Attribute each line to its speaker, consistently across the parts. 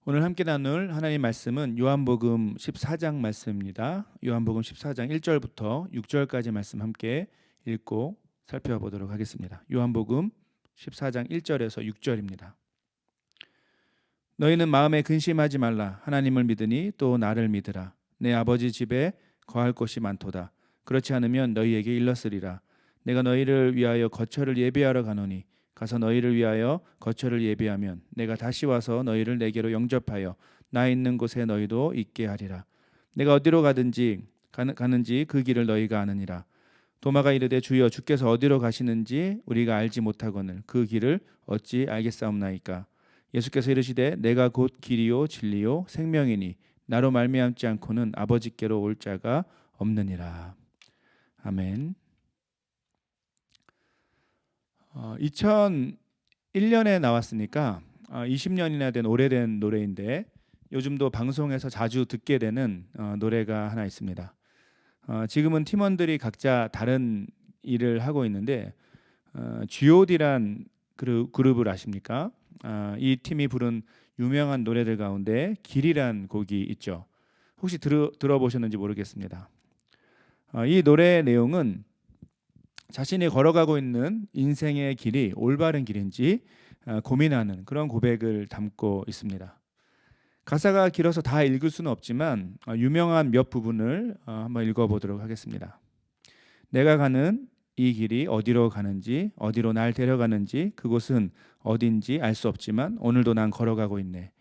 Speaker 1: 오늘 함께 나눌 하나님 말씀은 요한복음 14장 말씀입니다. 요한복음 14장 1절부터 6절까지 말씀 함께 읽고 살펴보도록 하겠습니다. 요한복음 14장 1절에서 6절입니다. 너희는 마음에 근심하지 말라. 하나님을 믿으니 또 나를 믿으라. 내 아버지 집에 거할 곳이 많도다. 그렇지 않으면 너희에게 일렀으리라. 내가 너희를 위하여 거처를 예비하러 가노니 가서 너희를 위하여 거처를 예비하면 내가 다시 와서 너희를 내게로 영접하여 나 있는 곳에 너희도 있게 하리라. 내가 어디로 가는지 그 길을 너희가 아느니라. 도마가 이르되 주여 주께서 어디로 가시는지 우리가 알지 못하거늘 그 길을 어찌 알겠사옵나이까. 예수께서 이르시되 내가 곧 길이요 진리요 생명이니 나로 말미암지 않고는 아버지께로 올 자가 없느니라. 아멘. 2001년에 나왔으니까 20년이나 된 오래된 노래인데 요즘도 방송에서 자주 듣게 되는 노래가 하나 있습니다. 지금은 팀원들이 각자 다른 일을 하고 있는데 G.O.D란 그룹을 아십니까? 이 팀이 부른 유명한 노래들 가운데 길이란 곡이 있죠. 혹시 들어보셨는지 모르겠습니다. 이 노래의 내용은 자신이 걸어가고 있는 인생의 길이 올바른 길인지 고민하는 그런 고백을 담고 있습니다. 가사가 길어서 다 읽을 수는 없지만 유명한 몇 부분을 한번 읽어보도록 하겠습니다. 내가 가는 이 길이 어디로 가는지 어디로 날 데려가는지 그곳은 어딘지 알 수 없지만 오늘도 난 걸어가고 있네.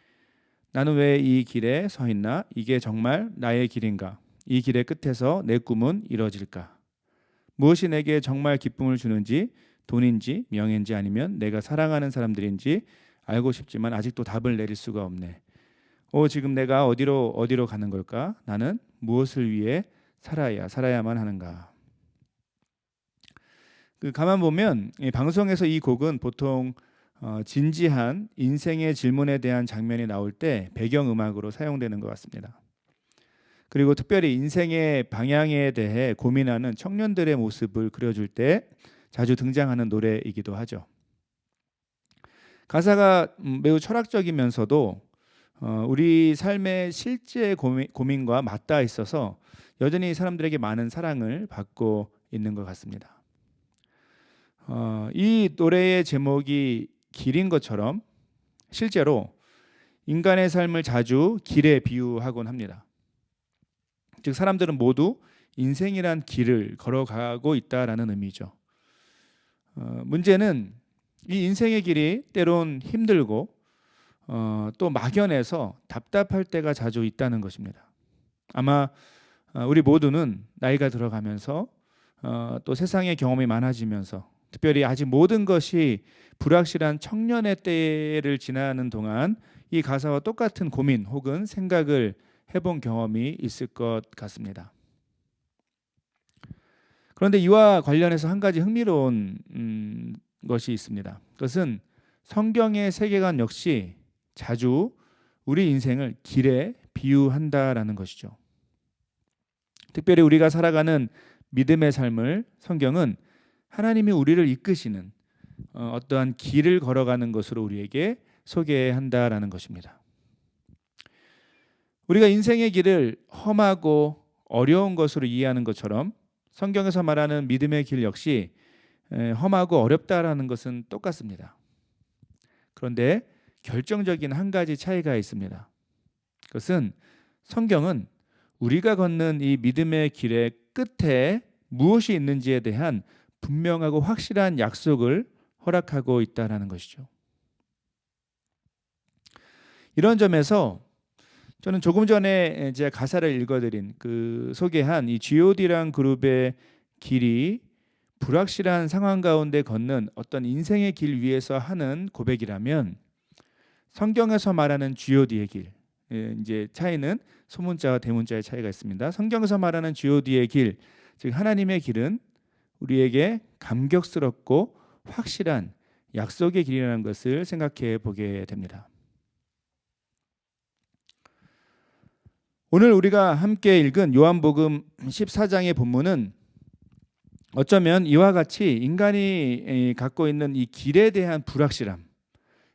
Speaker 1: 나는 왜 이 길에 서 있나? 이게 정말 나의 길인가? 이 길의 끝에서 내 꿈은 이뤄질까? 무엇이 내게 정말 기쁨을 주는지 돈인지 명예인지 아니면 내가 사랑하는 사람들인지 알고 싶지만 아직도 답을 내릴 수가 없네. 지금 내가 어디로 가는 걸까? 나는 무엇을 위해 살아야만 하는가? 가만 보면 방송에서 이 곡은 보통 진지한 인생의 질문에 대한 장면이 나올 때 배경음악으로 사용되는 것 같습니다. 그리고 특별히 인생의 방향에 대해 고민하는 청년들의 모습을 그려줄 때 자주 등장하는 노래이기도 하죠. 가사가 매우 철학적이면서도 우리 삶의 실제 고민과 맞닿아 있어서 여전히 사람들에게 많은 사랑을 받고 있는 것 같습니다. 이 노래의 제목이 길인 것처럼 실제로 인간의 삶을 자주 길에 비유하곤 합니다. 즉 사람들은 모두 인생이란 길을 걸어가고 있다라는 의미죠. 문제는 이 인생의 길이 때론 힘들고 또 막연해서 답답할 때가 자주 있다는 것입니다. 아마 우리 모두는 나이가 들어가면서 또 세상의 경험이 많아지면서 특별히 아직 모든 것이 불확실한 청년의 때를 지나는 동안 이 가사와 똑같은 고민 혹은 생각을 해본 경험이 있을 것 같습니다. 그런데 이와 관련해서 한 가지 흥미로운 것이 있습니다. 그것은 성경의 세계관 역시 자주 우리 인생을 길에 비유한다라는 것이죠. 특별히 우리가 살아가는 믿음의 삶을 성경은 하나님이 우리를 이끄시는 어떠한 길을 걸어가는 것으로 우리에게 소개한다라는 것입니다. 우리가 인생의 길을 험하고 어려운 것으로 이해하는 것처럼 성경에서 말하는 믿음의 길 역시 험하고 어렵다라는 것은 똑같습니다. 그런데 결정적인 한 가지 차이가 있습니다. 그것은 성경은 우리가 걷는 이 믿음의 길의 끝에 무엇이 있는지에 대한 분명하고 확실한 약속을 허락하고 있다는 것이죠. 이런 점에서 저는 조금 전에 제가 가사를 읽어드린 소개한 이 G.O.D란 그룹의 길이 불확실한 상황 가운데 걷는 어떤 인생의 길 위에서 하는 고백이라면 성경에서 말하는 G.O.D의 길, 이제 차이는 소문자와 대문자의 차이가 있습니다. 성경에서 말하는 G.O.D의 길, 즉 하나님의 길은 우리에게 감격스럽고 확실한 약속의 길이라는 것을 생각해 보게 됩니다. 오늘 우리가 함께 읽은 요한복음 14장의 본문은 어쩌면 이와 같이 인간이 갖고 있는 이 길에 대한 불확실함,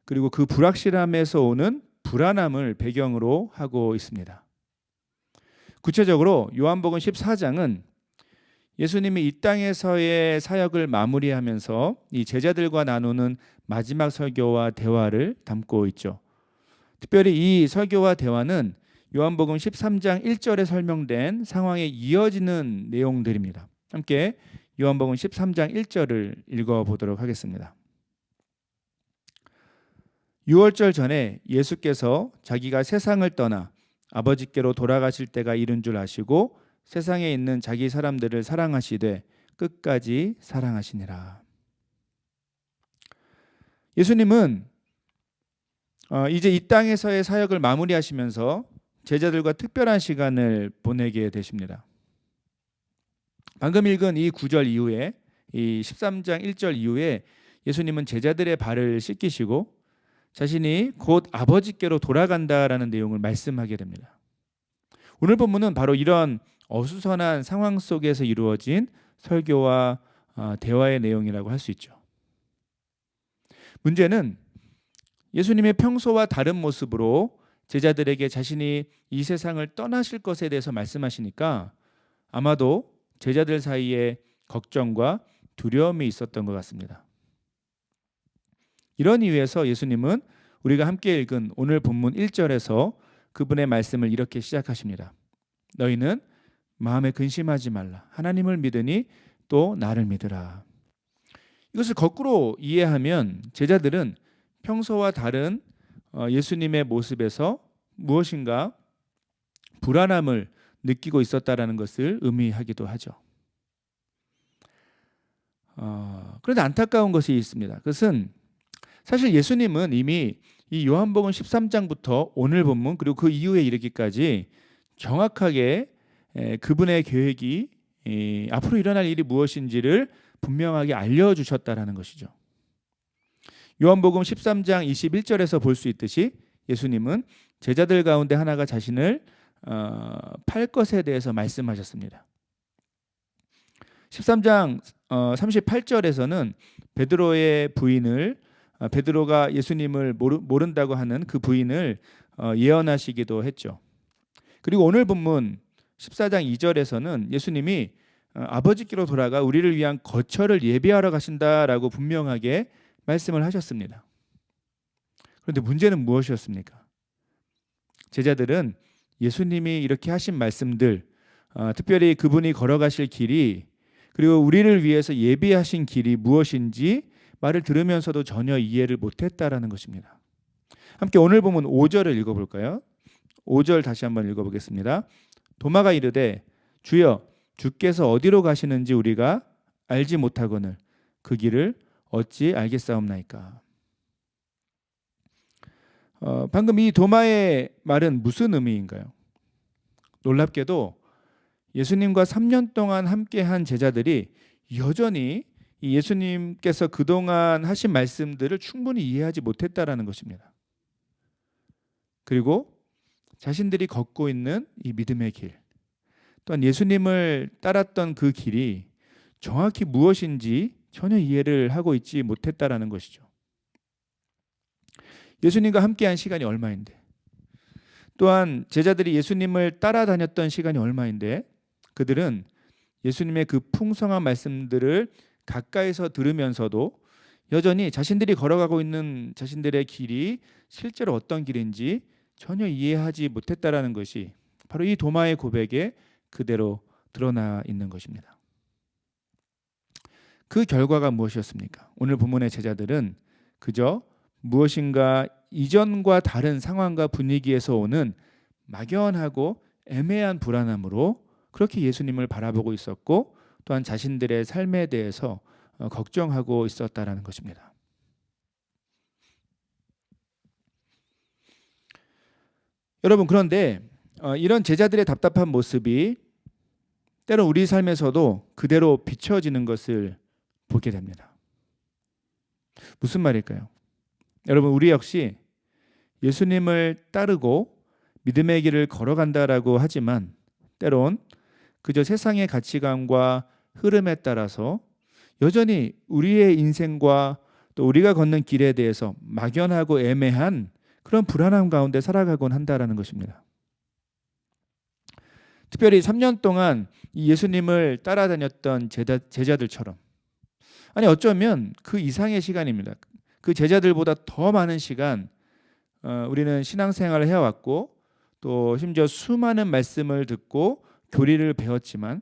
Speaker 1: 그리고 그 불확실함에서 오는 불안함을 배경으로 하고 있습니다. 구체적으로 요한복음 14장은 예수님이 이 땅에서의 사역을 마무리하면서 이 제자들과 나누는 마지막 설교와 대화를 담고 있죠. 특별히 이 설교와 대화는 요한복음 13장 1절에 설명된 상황에 이어지는 내용들입니다. 함께 요한복음 13장 1절을 읽어보도록 하겠습니다. 6월절 전에 예수께서 자기가 세상을 떠나 아버지께로 돌아가실 때가 이른 줄 아시고 세상에 있는 자기 사람들을 사랑하시되 끝까지 사랑하시니라. 예수님은 이제 이 땅에서의 사역을 마무리하시면서 제자들과 특별한 시간을 보내게 되십니다. 방금 읽은 이 9절 이후에 이 13장 1절 이후에 예수님은 제자들의 발을 씻기시고 자신이 곧 아버지께로 돌아간다라는 내용을 말씀하게 됩니다. 오늘 본문은 바로 이런 어수선한 상황 속에서 이루어진 설교와 대화의 내용이라고 할 수 있죠. 문제는 예수님의 평소와 다른 모습으로 제자들에게 자신이 이 세상을 떠나실 것에 대해서 말씀하시니까 아마도 제자들 사이에 걱정과 두려움이 있었던 것 같습니다. 이런 이유에서 예수님은 우리가 함께 읽은 오늘 본문 1절에서 그분의 말씀을 이렇게 시작하십니다. 너희는 마음에 근심하지 말라. 하나님을 믿으니 또 나를 믿으라. 이것을 거꾸로 이해하면 제자들은 평소와 다른 예수님의 모습에서 무엇인가 불안함을 느끼고 있었다라는 것을 의미하기도 하죠. 그런데 안타까운 것이 있습니다. 그것은 사실 예수님은 이미 이 요한복음 13장부터 오늘 본문 그리고 그 이후에 이르기까지 정확하게 그분의 계획이 앞으로 일어날 일이 무엇인지를 분명하게 알려주셨다라는 것이죠. 요한복음 13장 21절에서 볼 수 있듯이 예수님은 제자들 가운데 하나가 자신을 팔 것에 대해서 말씀하셨습니다. 13장 38절에서는 베드로의 부인을 베드로가 예수님을 모른다고 하는 그 부인을 예언하시기도 했죠. 그리고 오늘 본문 14장 2절에서는 예수님이 아버지께로 돌아가 우리를 위한 거처를 예비하러 가신다라고 분명하게 말씀을 하셨습니다. 그런데 문제는 무엇이었습니까? 제자들은 예수님이 이렇게 하신 말씀들, 특별히 그분이 걸어가실 길이 그리고 우리를 위해서 예비하신 길이 무엇인지 말을 들으면서도 전혀 이해를 못했다라는 것입니다. 함께 오늘 보면 5절을 읽어볼까요? 5절 다시 한번 읽어보겠습니다. 도마가 이르되 주여 주께서 어디로 가시는지 우리가 알지 못하거늘 그 길을 어찌 알겠사옵나이까. 방금 이 도마의 말은 무슨 의미인가요? 놀랍게도 예수님과 3년 동안 함께한 제자들이 여전히 이 예수님께서 그동안 하신 말씀들을 충분히 이해하지 못했다라는 것입니다. 그리고 자신들이 걷고 있는 이 믿음의 길, 또한 예수님을 따랐던 그 길이 정확히 무엇인지 전혀 이해를 하고 있지 못했다라는 것이죠. 예수님과 함께한 시간이 얼마인데, 또한 제자들이 예수님을 따라다녔던 시간이 얼마인데 그들은 예수님의 그 풍성한 말씀들을 가까이서 들으면서도 여전히 자신들이 걸어가고 있는 자신들의 길이 실제로 어떤 길인지 전혀 이해하지 못했다라는 것이 바로 이 도마의 고백에 그대로 드러나 있는 것입니다. 그 결과가 무엇이었습니까? 오늘 본문의 제자들은 그저 무엇인가 이전과 다른 상황과 분위기에서 오는 막연하고 애매한 불안함으로 그렇게 예수님을 바라보고 있었고 또한 자신들의 삶에 대해서 걱정하고 있었다라는 것입니다. 여러분, 그런데 이런 제자들의 답답한 모습이 때로 우리 삶에서도 그대로 비춰지는 것을 보게 됩니다. 무슨 말일까요? 여러분, 우리 역시 예수님을 따르고 믿음의 길을 걸어간다라고 하지만 때론 그저 세상의 가치관과 흐름에 따라서 여전히 우리의 인생과 또 우리가 걷는 길에 대해서 막연하고 애매한 그런 불안함 가운데 살아가곤 한다라는 것입니다. 특별히 3년 동안 이 예수님을 따라다녔던 제자들처럼, 아니 어쩌면 그 이상의 시간입니다. 그 제자들보다 더 많은 시간 우리는 신앙생활을 해왔고 또 심지어 수많은 말씀을 듣고 교리를 배웠지만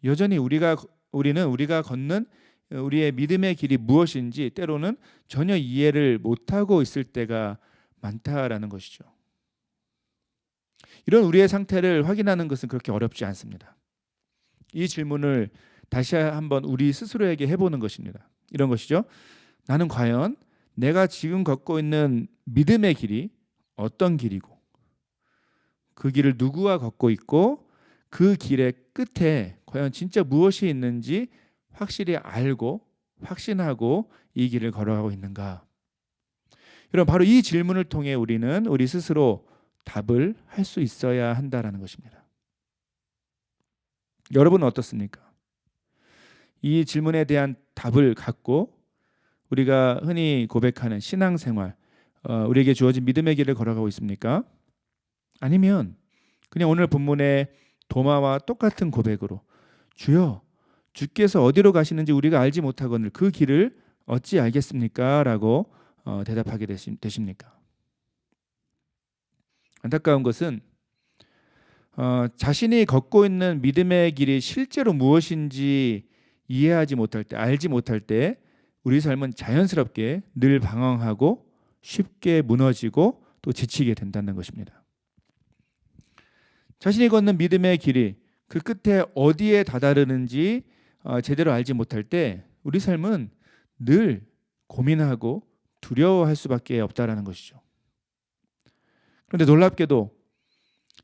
Speaker 1: 여전히 우리는 우리가 걷는 우리의 믿음의 길이 무엇인지 때로는 전혀 이해를 못하고 있을 때가 많다라는 것이죠. 이런 우리의 상태를 확인하는 것은 그렇게 어렵지 않습니다. 이 질문을 다시 한번 우리 스스로에게 해보는 것입니다. 이런 것이죠. 나는 과연 내가 지금 걷고 있는 믿음의 길이 어떤 길이고 그 길을 누구와 걷고 있고 그 길의 끝에 과연 진짜 무엇이 있는지 확실히 알고 확신하고 이 길을 걸어가고 있는가. 여러분, 바로 이 질문을 통해 우리는 우리 스스로 답을 할 수 있어야 한다라는 것입니다. 여러분은 어떻습니까? 이 질문에 대한 답을 갖고 우리가 흔히 고백하는 신앙생활, 우리에게 주어진 믿음의 길을 걸어가고 있습니까? 아니면 그냥 오늘 본문의 도마와 똑같은 고백으로 주여, 주께서 어디로 가시는지 우리가 알지 못하거늘 그 길을 어찌 알겠습니까? 라고 대답하게 되십니까? 안타까운 것은 자신이 걷고 있는 믿음의 길이 실제로 무엇인지 이해하지 못할 때, 알지 못할 때 우리 삶은 자연스럽게 늘 방황하고 쉽게 무너지고 또 지치게 된다는 것입니다. 자신이 걷는 믿음의 길이 그 끝에 어디에 다다르는지 제대로 알지 못할 때 우리 삶은 늘 고민하고 두려워할 수밖에 없다라는 것이죠. 그런데 놀랍게도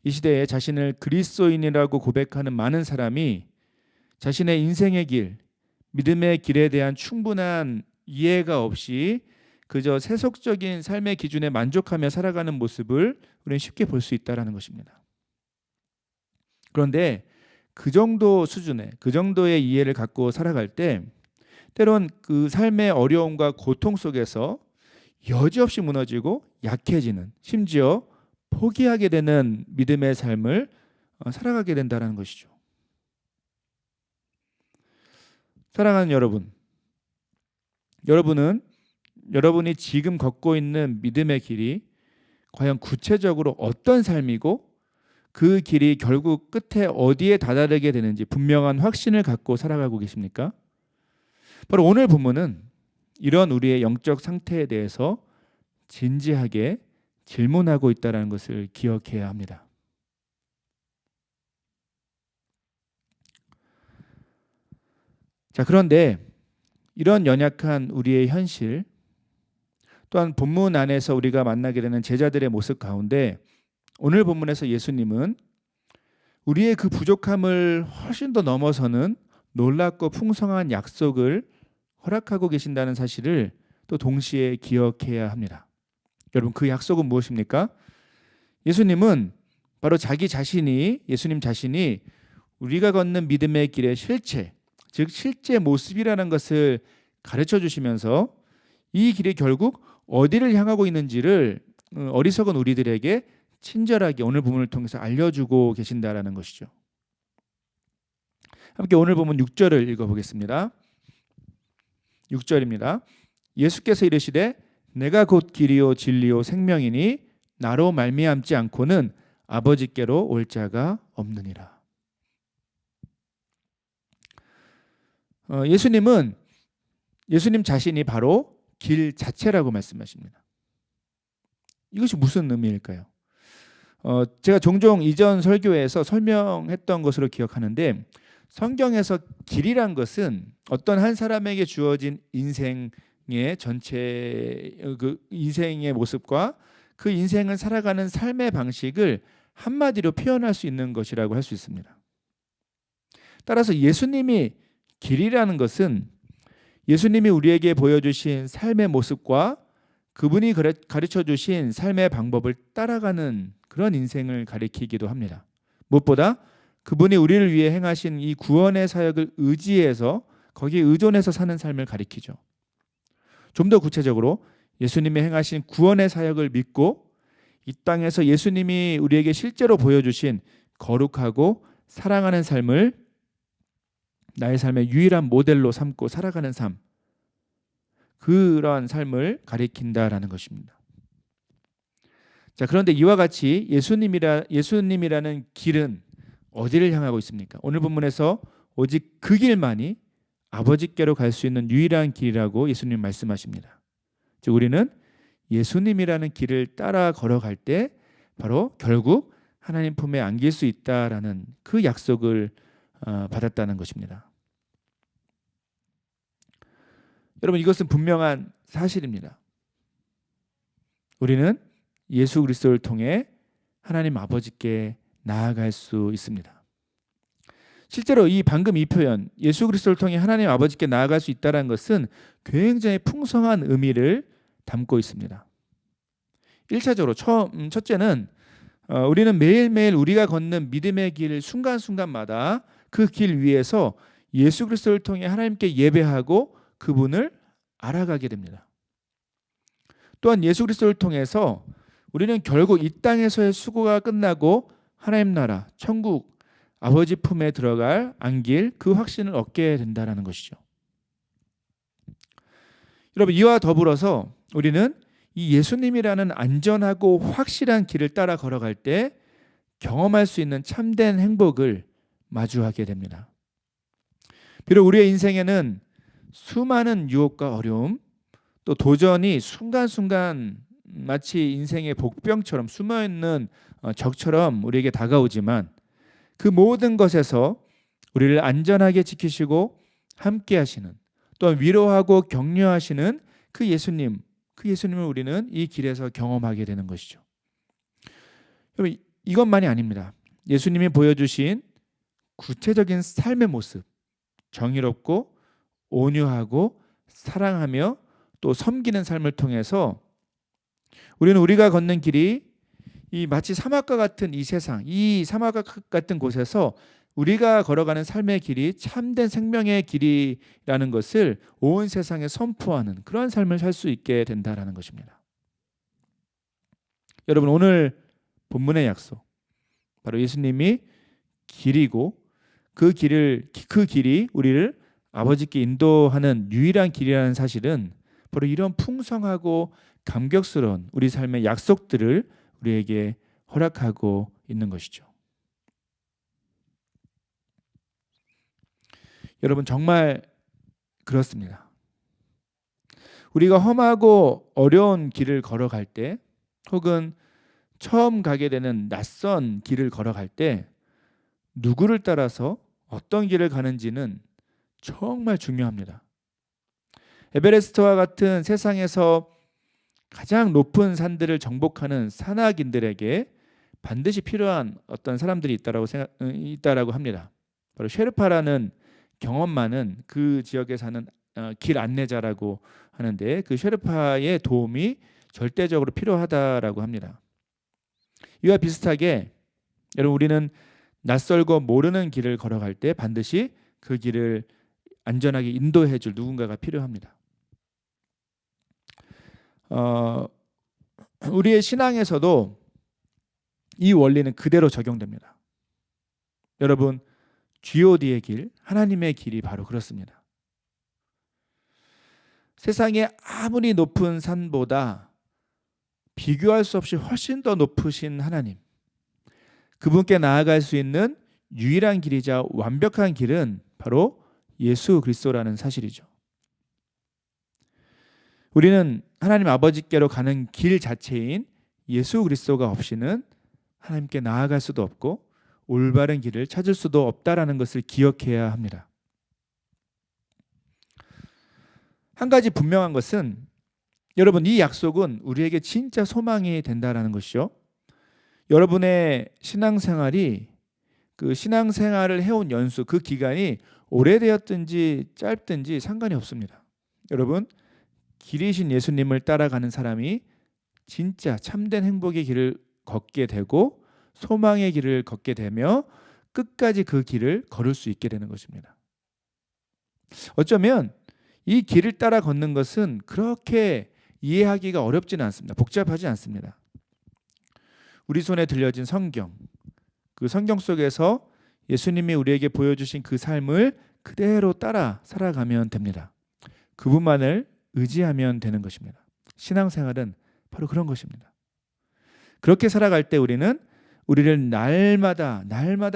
Speaker 1: 이 시대에 자신을 그리스도인이라고 고백하는 많은 사람이 자신의 인생의 길, 믿음의 길에 대한 충분한 이해가 없이 그저 세속적인 삶의 기준에 만족하며 살아가는 모습을 우리는 쉽게 볼 수 있다는 것입니다. 그런데 그 정도 수준의, 그 정도의 이해를 갖고 살아갈 때 때론 그 삶의 어려움과 고통 속에서 여지없이 무너지고 약해지는, 심지어 포기하게 되는 믿음의 삶을 살아가게 된다는 것이죠. 사랑하는 여러분, 여러분이 지금 걷고 있는 믿음의 길이 과연 구체적으로 어떤 삶이고 그 길이 결국 끝에 어디에 다다르게 되는지 분명한 확신을 갖고 살아가고 계십니까? 바로 오늘 본문은 이런 우리의 영적 상태에 대해서 진지하게 질문하고 있다는 것을 기억해야 합니다. 자, 그런데 이런 연약한 우리의 현실, 또한 본문 안에서 우리가 만나게 되는 제자들의 모습 가운데 오늘 본문에서 예수님은 우리의 그 부족함을 훨씬 더 넘어서는 놀랍고 풍성한 약속을 허락하고 계신다는 사실을 또 동시에 기억해야 합니다. 여러분, 그 약속은 무엇입니까? 예수님은 바로 예수님 자신이 우리가 걷는 믿음의 길의 실체, 즉 실제 모습이라는 것을 가르쳐 주시면서 이 길이 결국 어디를 향하고 있는지를 어리석은 우리들에게 친절하게 오늘 본문을 통해서 알려주고 계신다라는 것이죠. 함께 오늘 본문 6절을 읽어보겠습니다. 6절입니다. 예수께서 이르시되 내가 곧 길이요 진리요 생명이니 나로 말미암지 않고는 아버지께로 올 자가 없느니라. 예수님 자신이 바로 길 자체라고 말씀하십니다. 이것이 무슨 의미일까요? 제가 종종 이전 설교에서 설명했던 것으로 기억하는데 성경에서 길이란 것은 어떤 한 사람에게 주어진 인생의 전체 그 인생의 모습과 그 인생을 살아가는 삶의 방식을 한마디로 표현할 수 있는 것이라고 할 수 있습니다. 따라서 예수님이 길이라는 것은 예수님이 우리에게 보여주신 삶의 모습과 그분이 가르쳐 주신 삶의 방법을 따라가는 그런 인생을 가리키기도 합니다. 무엇보다 그분이 우리를 위해 행하신 이 구원의 사역을 의지해서 거기에 의존해서 사는 삶을 가리키죠. 좀 더 구체적으로 예수님이 행하신 구원의 사역을 믿고 이 땅에서 예수님이 우리에게 실제로 보여주신 거룩하고 사랑하는 삶을 나의 삶의 유일한 모델로 삼고 살아가는 삶, 그러한 삶을 가리킨다라는 것입니다. 자, 그런데 이와 같이 예수님이라는 길은 어디를 향하고 있습니까? 오늘 본문에서 오직 그 길만이 아버지께로 갈 수 있는 유일한 길이라고 예수님 말씀하십니다. 즉 우리는 예수님이라는 길을 따라 걸어갈 때 바로 결국 하나님 품에 안길 수 있다라는 그 약속을 받았다는 것입니다. 여러분, 이것은 분명한 사실입니다. 우리는 예수 그리스도를 통해 하나님 아버지께 나아갈 수 있습니다. 실제로 방금 이 표현, 예수 그리스도를 통해 하나님 아버지께 나아갈 수 있다는 것은 굉장히 풍성한 의미를 담고 있습니다. 1차적으로 첫째는 우리는 매일매일 우리가 걷는 믿음의 길 순간순간마다 그 길 위에서 예수 그리스도를 통해 하나님께 예배하고 그분을 알아가게 됩니다. 또한 예수 그리스도를 통해서 우리는 결국 이 땅에서의 수고가 끝나고 하나님 나라, 천국, 아버지 품에 들어갈 안길 그 확신을 얻게 된다는 것이죠. 여러분, 이와 더불어서 우리는 이 예수님이라는 안전하고 확실한 길을 따라 걸어갈 때 경험할 수 있는 참된 행복을 마주하게 됩니다. 비록 우리의 인생에는 수많은 유혹과 어려움, 또 도전이 순간순간 마치 인생의 복병처럼 숨어있는 적처럼 우리에게 다가오지만 그 모든 것에서 우리를 안전하게 지키시고 함께 하시는, 또한 위로하고 격려하시는 그 예수님을 우리는 이 길에서 경험하게 되는 것이죠. 여러분, 이것만이 아닙니다. 예수님이 보여주신 구체적인 삶의 모습, 정의롭고 온유하고 사랑하며 또 섬기는 삶을 통해서 우리는 우리가 걷는 길이 이 마치 사막과 같은 이 세상, 이 사막과 같은 곳에서 우리가 걸어가는 삶의 길이 참된 생명의 길이라는 것을 온 세상에 선포하는 그런 삶을 살 수 있게 된다라는 것입니다. 여러분, 오늘 본문의 약속, 바로 예수님이 길이고 그 길이 우리를 아버지께 인도하는 유일한 길이라는 사실은 바로 이런 풍성하고 감격스러운 우리 삶의 약속들을 우리에게 허락하고 있는 것이죠. 여러분, 정말 그렇습니다. 우리가 험하고 어려운 길을 걸어갈 때, 혹은 처음 가게 되는 낯선 길을 걸어갈 때 누구를 따라서 어떤 길을 가는지는 정말 중요합니다. 에베레스트와 같은 세상에서 가장 높은 산들을 정복하는 산악인들에게 반드시 필요한 어떤 사람들이 있다라고 합니다. 바로 쉐르파라는 경험 많은 그 지역에 사는 길 안내자라고 하는데, 그 쉐르파의 도움이 절대적으로 필요하다라고 합니다. 이와 비슷하게 여러분, 우리는 낯설고 모르는 길을 걸어갈 때 반드시 그 길을 안전하게 인도해 줄 누군가가 필요합니다. 우리의 신앙에서도 이 원리는 그대로 적용됩니다. 여러분, God의 길, 하나님의 길이 바로 그렇습니다. 세상에 아무리 높은 산보다 비교할 수 없이 훨씬 더 높으신 하나님, 그분께 나아갈 수 있는 유일한 길이자 완벽한 길은 바로 예수 그리스도라는 사실이죠. 우리는 하나님 아버지께로 가는 길 자체인 예수 그리스도가 없이는 하나님께 나아갈 수도 없고 올바른 길을 찾을 수도 없다라는 것을 기억해야 합니다. 한 가지 분명한 것은 여러분, 이 약속은 우리에게 진짜 소망이 된다라는 것이죠. 여러분의 신앙생활이 그 신앙생활을 해온 연수, 그 기간이 오래되었든지 짧든지 상관이 없습니다. 여러분, 길이신 예수님을 따라가는 사람이 진짜 참된 행복의 길을 걷게 되고 소망의 길을 걷게 되며 끝까지 그 길을 걸을 수 있게 되는 것입니다. 어쩌면 이 길을 따라 걷는 것은 그렇게 이해하기가 어렵지는 않습니다. 복잡하지 않습니다. 우리 손에 들려진 성경, 그 성경 속에서 예수님이 우리에게 보여주신 그 삶을 그대로 따라 살아가면 됩니다. 그분만을 의지하면 되는 것입니다. 신앙생활은 바로 그런 것입니다. 그렇게 살아갈 때 우리는 우리를 날마다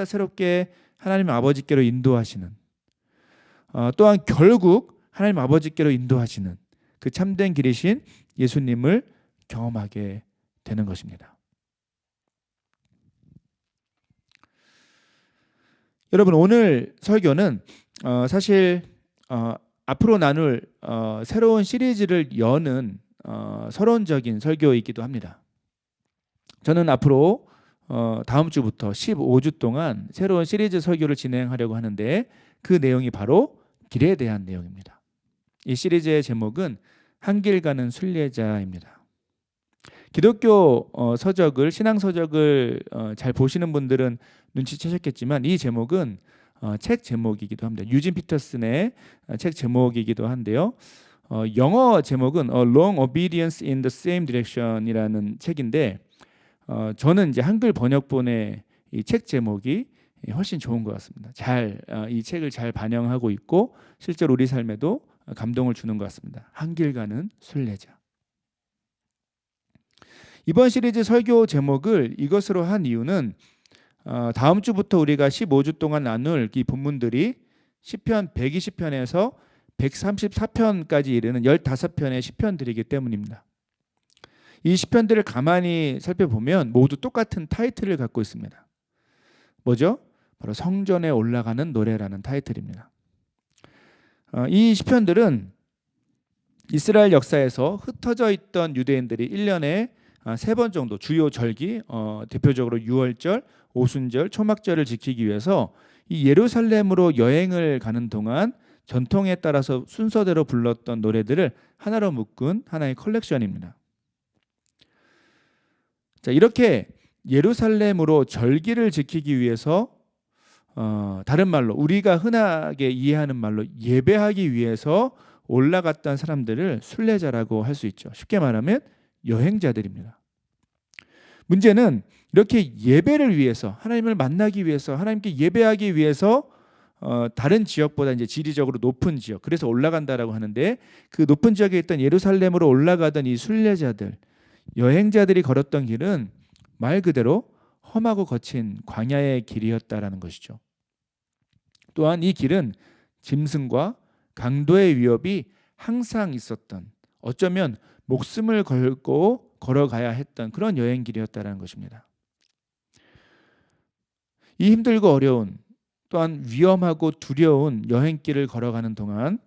Speaker 1: 새롭게 하나님 아버지께로 인도하시는, 또한 결국 하나님 아버지께로 인도하시는 그 참된 길이신 예수님을 경험하게 되는 것입니다. 여러분, 오늘 설교는 사실 앞으로 나눌 새로운 시리즈를 여는 서론적인 설교이기도 합니다. 저는 앞으로 다음 주부터 15주 동안 새로운 시리즈 설교를 진행하려고 하는데, 그 내용이 바로 길에 대한 내용입니다. 이 시리즈의 제목은 한 길 가는 순례자입니다. 기독교 서적을, 신앙 서적을 잘 보시는 분들은 눈치채셨겠지만 이 제목은 책 제목이기도 합니다. 유진 피터슨의 책 제목이기도 한데요. 영어 제목은 A Long Obedience in the Same Direction이라는 책인데, 저는 이제 한글 번역본의 이 책 제목이 훨씬 좋은 것 같습니다. 이 책을 잘 반영하고 있고 실제로 우리 삶에도 감동을 주는 것 같습니다. 한 길 가는 순례자. 이번 시리즈 설교 제목을 이것으로 한 이유는 다음 주부터 우리가 15주 동안 나눌 이 본문들이 시편 120편에서 134편까지 이르는 15편의 시편들이기 때문입니다. 이 시편들을 가만히 살펴보면 모두 똑같은 타이틀을 갖고 있습니다. 뭐죠? 바로 성전에 올라가는 노래라는 타이틀입니다. 이 시편들은 이스라엘 역사에서 흩어져 있던 유대인들이 1년에 3번 정도 주요 절기, 대표적으로 유월절, 오순절, 초막절을 지키기 위해서 이 예루살렘으로 여행을 가는 동안 전통에 따라서 순서대로 불렀던 노래들을 하나로 묶은 하나의 컬렉션입니다. 자, 이렇게 예루살렘으로 절기를 지키기 위해서 다른 말로 우리가 흔하게 이해하는 말로 예배하기 위해서 올라갔던 사람들을 순례자라고 할 수 있죠. 쉽게 말하면 여행자들입니다. 문제는 이렇게 예배를 위해서, 하나님을 만나기 위해서, 하나님께 예배하기 위해서 다른 지역보다 이제 지리적으로 높은 지역, 그래서 올라간다라고 하는데, 그 높은 지역에 있던 예루살렘으로 올라가던 이 순례자들, 여행자들이 걸었던 길은 말 그대로 험하고 거친 광야의 길이었다라는 것이죠. 또한 이 길은 짐승과 강도의 위협이 항상 있었던, 어쩌면 목숨을 걸고 걸어가야 했던 그런 여행길이었다는 것입니다. 이 힘들고 어려운, 또한 위험하고 두려운 여행길을 걸어가는 동안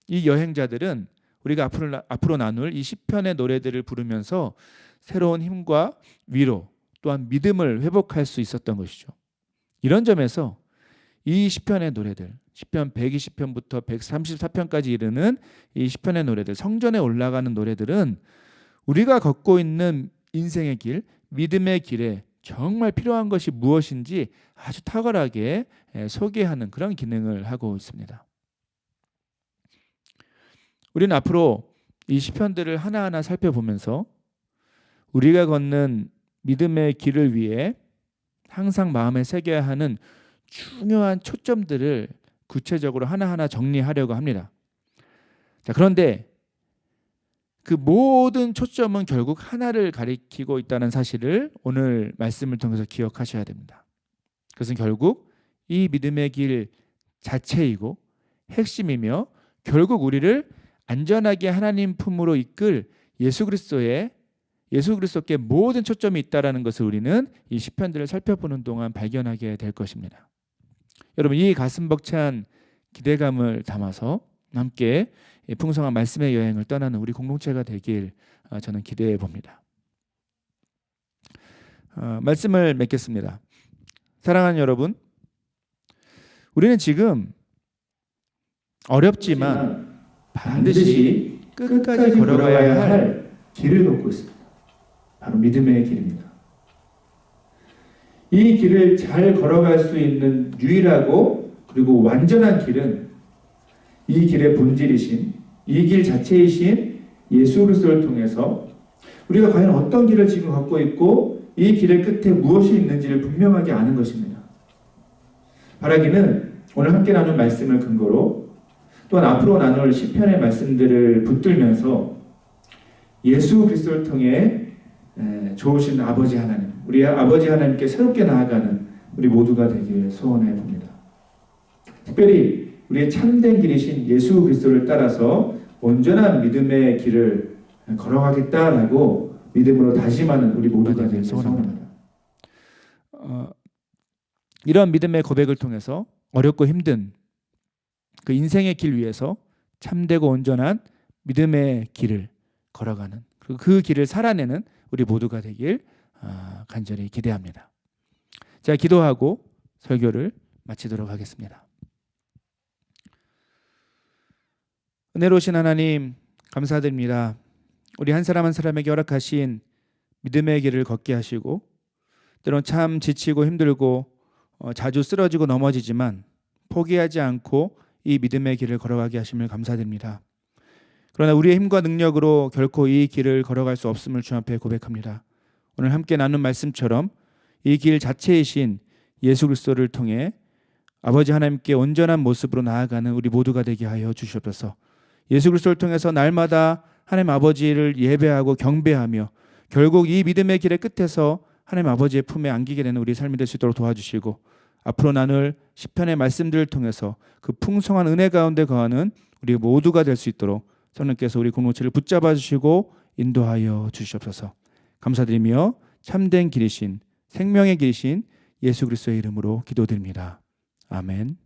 Speaker 1: 이 여행자들은 우리가 앞으로 나눌 이 시편의 노래들을 부르면서 새로운 힘과 위로, 또한 믿음을 회복할 수 있었던 것이죠. 이런 점에서 이 시편의 노래들, 시편 120편부터 134편까지 이르는 이 시편의 노래들, 성전에 올라가는 노래들은 우리가 걷고 있는 인생의 길, 믿음의 길에 정말 필요한 것이 무엇인지 아주 탁월하게 소개하는 그런 기능을 하고 있습니다. 우리는 앞으로 이 시편들을 하나하나 살펴보면서 우리가 걷는 믿음의 길을 위해 항상 마음에 새겨야 하는 중요한 초점들을 구체적으로 하나하나 정리하려고 합니다. 자, 그런데 그 모든 초점은 결국 하나를 가리키고 있다는 사실을 오늘 말씀을 통해서 기억하셔야 됩니다. 그것은 결국 이 믿음의 길 자체이고 핵심이며 결국 우리를 안전하게 하나님 품으로 이끌 예수 그리스도께 모든 초점이 있다라는 것을 우리는 이 시편들을 살펴보는 동안 발견하게 될 것입니다. 여러분, 이 가슴 벅찬 기대감을 담아서 함께 풍성한 말씀의 여행을 떠나는 우리 공동체가 되길 저는 기대해 봅니다. 말씀을 맺겠습니다. 사랑하는 여러분, 우리는 지금 어렵지만 반드시 끝까지 걸어가야 할 길을 걷고 있습니다. 바로 믿음의 길입니다. 이 길을 잘 걸어갈 수 있는 유일하고 그리고 완전한 길은 이 길의 본질이신, 이 길 자체이신 예수 그리스도를 통해서 우리가 과연 어떤 길을 지금 걷고 있고 이 길의 끝에 무엇이 있는지를 분명하게 아는 것입니다. 바라기는 오늘 함께 나눈 말씀을 근거로 또한 앞으로 나눌 시편의 말씀들을 붙들면서 예수 그리스도를 통해 좋으신 아버지 하나님, 우리 아버지 하나님께 새롭게 나아가는 우리 모두가 되길 소원해 봅니다. 특별히 우리의 참된 길이신 예수 그리스도를 따라서 온전한 믿음의 길을 걸어가겠다라고 믿음으로 다짐하는 우리 모두가 되길 소원합니다. 이런 믿음의 고백을 통해서 어렵고 힘든 그 인생의 길 위에서 참되고 온전한 믿음의 길을 걸어가는, 그리고 그 길을 살아내는 우리 모두가 되길 간절히 기대합니다. 자, 기도하고 설교를 마치도록 하겠습니다. 은혜로우신 하나님, 감사드립니다. 우리 한 사람 한 사람에게 허락하신 믿음의 길을 걷게 하시고 때론 참 지치고 힘들고 자주 쓰러지고 넘어지지만 포기하지 않고 이 믿음의 길을 걸어가게 하심을 감사드립니다. 그러나 우리의 힘과 능력으로 결코 이 길을 걸어갈 수 없음을 주 앞에 고백합니다. 오늘 함께 나눈 말씀처럼 이 길 자체이신 예수 그리스도를 통해 아버지 하나님께 온전한 모습으로 나아가는 우리 모두가 되게 하여 주시옵소서. 예수 그리스도를 통해서 날마다 하나님 아버지를 예배하고 경배하며 결국 이 믿음의 길의 끝에서 하나님 아버지의 품에 안기게 되는 우리 삶이 될 수 있도록 도와주시고 앞으로 나눌 시편의 말씀들을 통해서 그 풍성한 은혜 가운데 거하는 우리 모두가 될 수 있도록 성령께서 우리 공동체를 붙잡아 주시고 인도하여 주시옵소서. 감사드리며 참된 길이신 생명의 길이신 예수 그리스도의 이름으로 기도드립니다. 아멘.